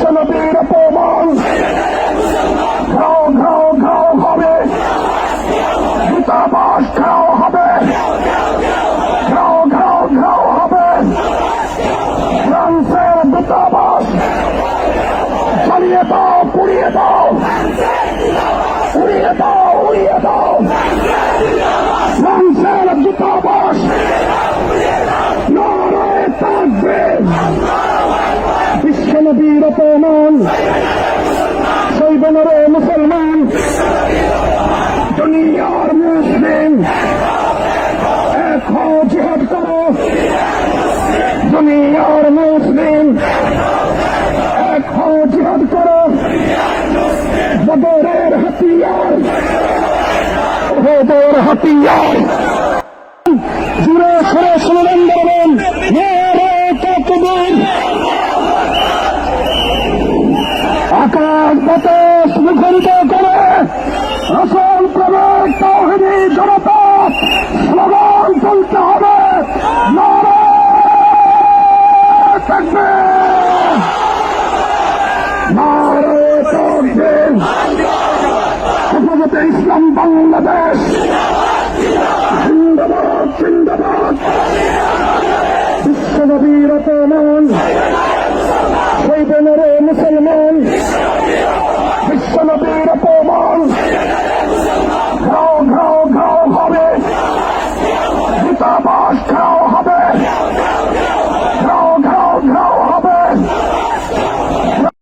বিশ্বনবীর অপমান ঘাও ঘাও ঘাও হবে, দূতাবাস ঘাও হবে, ঘাও ঘাও ঘাও হবে। ফ্রান্সের দূতাবাস জ্বালিয়ে দাও, পুড়িয়ে দাও, উড়িয়ে দাও, উড়িয়ে দাও। ফ্রান্সের দূতাবাস নারায়ে তাকবীর। বিশ্বনবীর অপমান, সৈবনরে মুসলমান, দুনিয়ার মুসলিম এক হও, জিহাদ করো। দুনিয়ার মুসলিম এক হও, জিহাদ করো। বদরের হাতিয়ার, ওহুদের হাতিয়ার জুড়ে সরে স্লোগান দেবেন, নারায়ে তাকবীর। আকাশ বাতাস মুখরিত করে রাসূল প্রেমিক তাওহীদি জনতা